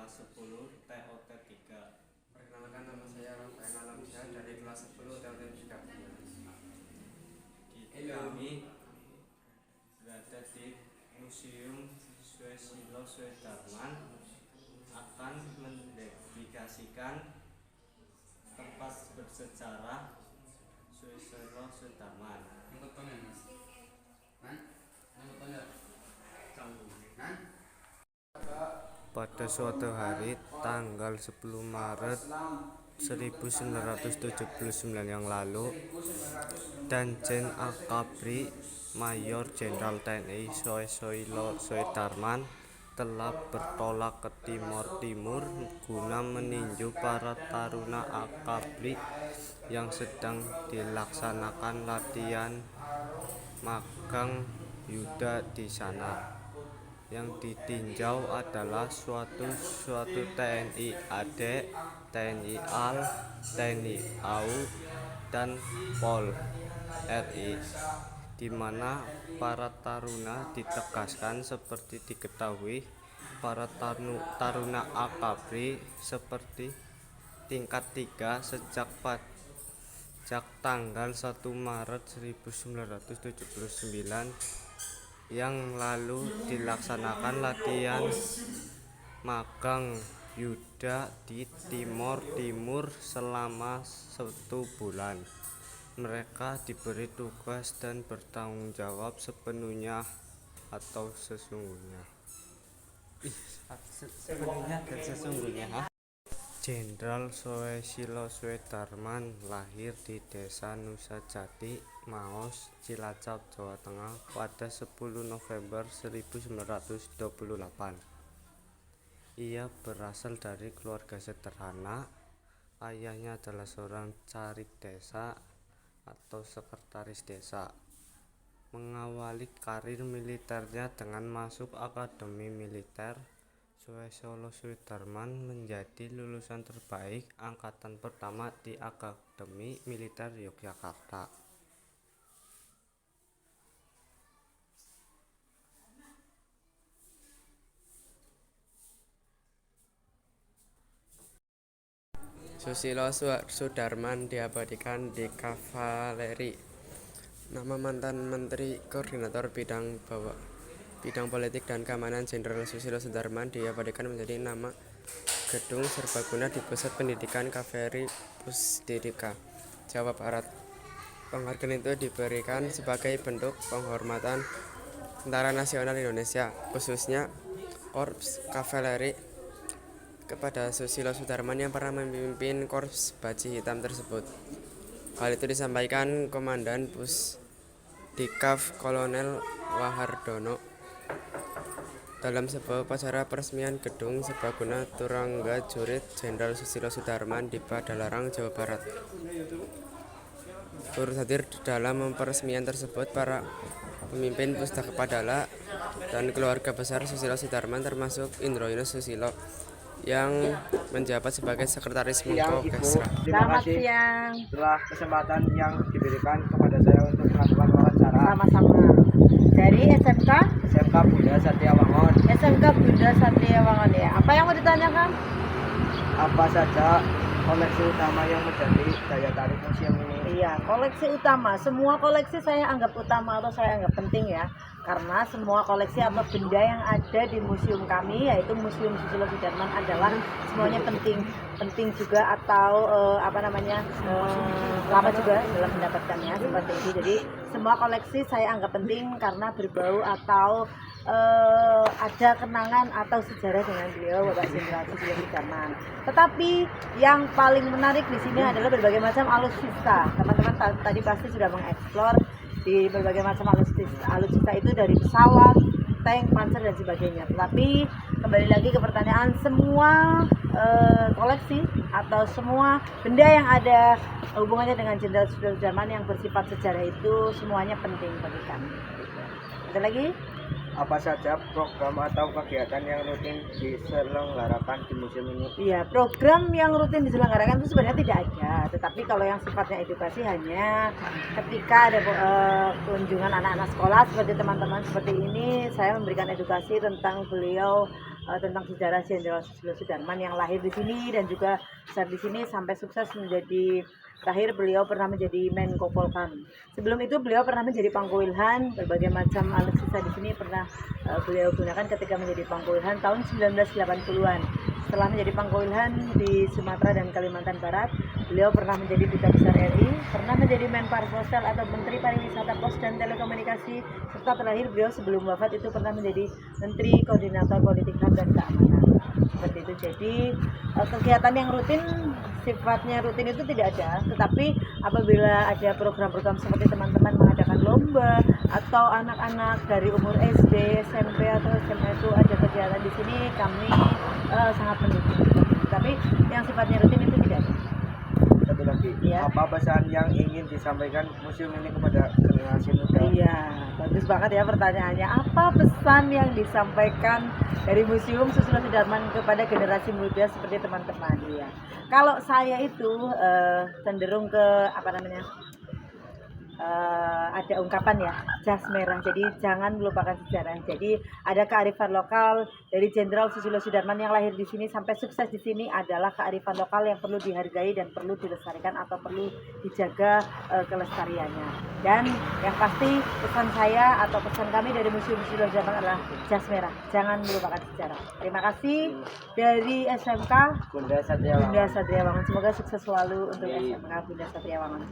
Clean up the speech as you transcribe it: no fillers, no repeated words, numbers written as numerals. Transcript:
kelas 10 TOT 3. Perkenalkan, nama saya Rafael Alamsyah dari kelas 10 TOT 3. Kami berada di Museum Susilo Sudarman akan mendedikasikan tempat bersejarah Susilo Sudarman. Pada suatu hari tanggal 10 Maret 1979 yang lalu, Danjen Akabri Mayor Jenderal TNI Susilo Sudarman telah bertolak ke Timor Timur guna meninjau para taruna Akabri yang sedang dilaksanakan latihan magang yuda di sana. Yang ditinjau adalah suatu TNI AD, TNI AL, TNI AU, dan Pol RI, di mana para taruna ditegaskan seperti diketahui para taruna Akabri seperti tingkat 3 sejak tanggal 1 Maret 1979 yang lalu dilaksanakan latihan magang yuda di Timor Timur selama 1 bulan. Mereka diberi tugas dan bertanggung jawab sepenuhnya atau sesungguhnya. Sepenuhnya dan sesungguhnya. Jenderal Susilo Sudarman lahir di Desa Nusajati, Maos, Cilacap, Jawa Tengah pada 10 November 1928. Ia berasal dari keluarga sederhana. Ayahnya adalah seorang carik desa atau sekretaris desa. Mengawali karir militernya dengan masuk akademi militer, Susilo Sudarman menjadi lulusan terbaik angkatan pertama di Akademi Militer Yogyakarta. Susilo Sudarman diabadikan di kavaleri. Nama mantan Menteri Koordinator Bidang Politik dan Keamanan Jenderal Susilo Sudarman diabadikan menjadi nama gedung serbaguna di Pusat Pendidikan Kavaleri Pusdedika, Jawa Barat. Penghargaan itu diberikan sebagai bentuk penghormatan Tentara Nasional Indonesia, khususnya Korps Kavaleri, kepada Susilo Sudarman yang pernah memimpin Korps Baji Hitam tersebut. Hal itu disampaikan Komandan Pusdikaf Kolonel Wahardono dalam sebuah upacara peresmian gedung serbaguna Turangga Jurit Jenderal Susilo Sudarman di Padalarang, Jawa Barat. Turut hadir dalam peresmian tersebut para pemimpin Pusdak Padala dan keluarga besar Susilo Sudarman, termasuk Indro Yunus Susilo yang menjabat sebagai Sekretaris Menko Kesra. Terima kasih setelah kesempatan yang diberikan kepada saya untuk melakukan wawancara. Sama-sama. Dari SMK Bunda Satya Wangon. SMK Bunda Satya Wangon ya. Apa yang mau ditanyakan? Apa saja koleksi utama yang menjadi daya tarik museum ini? Iya, koleksi utama. Semua koleksi saya anggap utama atau saya anggap penting ya. Karena semua koleksi atau benda yang ada di museum kami, yaitu Museum Susilo Sudarman, adalah semuanya penting juga atau lama juga dalam mendapatkannya seperti ini. Jadi semua koleksi saya anggap penting karena berbau atau ada kenangan atau sejarah dengan beliau, Bapak Jenderal Susilo Sudarman. Tetapi yang paling menarik di sini adalah berbagai macam alutsista. Teman-teman tadi pasti sudah mengeksplor di berbagai macam alutsista itu, dari pesawat, tank, panser dan sebagainya. Tetapi kembali lagi ke pertanyaan, semua koleksi atau semua benda yang ada hubungannya dengan Jenderal Susilo Sudarman yang bersifat sejarah itu semuanya penting bagi kami. Ada lagi? Apa saja program atau kegiatan yang rutin diselenggarakan di museum ini? Iya, program yang rutin diselenggarakan itu sebenarnya tidak ada. Tetapi kalau yang sifatnya edukasi hanya ketika ada kunjungan anak-anak sekolah seperti teman-teman seperti ini, saya memberikan edukasi tentang beliau tentang sejarah Jenderal Susilo Sudarman yang lahir di sini dan juga besar di sini sampai sukses menjadi, terakhir beliau pernah menjadi Menko Polkam. Sebelum itu beliau pernah menjadi Pangkowilhan, berbagai macam alutsista di sini pernah beliau gunakan ketika menjadi Pangkowilhan tahun 1980-an. Setelah menjadi Pangkowilhan di Sumatera dan Kalimantan Barat, beliau pernah menjadi Duta Besar RI, pernah menjadi Menparekraf atau Menteri Pariwisata, Pos dan Telekomunikasi, serta terakhir beliau sebelum wafat itu pernah menjadi Menteri Koordinator Politik HAM dan Keamanan. Seperti itu. Jadi kegiatan yang rutin, sifatnya rutin itu tidak ada, tetapi apabila ada program-program seperti teman-teman mengadakan lomba atau anak-anak dari umur SD, SMP atau SMA itu ada kegiatan di sini, kami sangat mendukung. Tapi yang sifatnya rutin itu tidak ada. Satu lagi, Ya. apa pesan yang ingin disampaikan museum ini kepada generasi muda? Iya, bagus banget ya pertanyaannya. Apa pesan yang disampaikan dari Museum Susilo Sudarman kepada generasi muda seperti teman-teman? Iya. Kalau saya itu cenderung ke apa namanya? Ada ungkapan ya, jas merah. Jadi jangan melupakan sejarah. Jadi ada kearifan lokal dari Jenderal Susilo Sudarman yang lahir di sini sampai sukses di sini adalah kearifan lokal yang perlu dihargai dan perlu dilestarikan atau perlu dijaga kelestariannya. Dan yang pasti pesan saya atau pesan kami dari Museum Susilo Sudarman adalah jas merah. Jangan melupakan sejarah. Terima kasih dari SMK Bunda Satriawangun. Bunda Satriawangun. Semoga sukses selalu untuk SMK Bunda Satriawangun.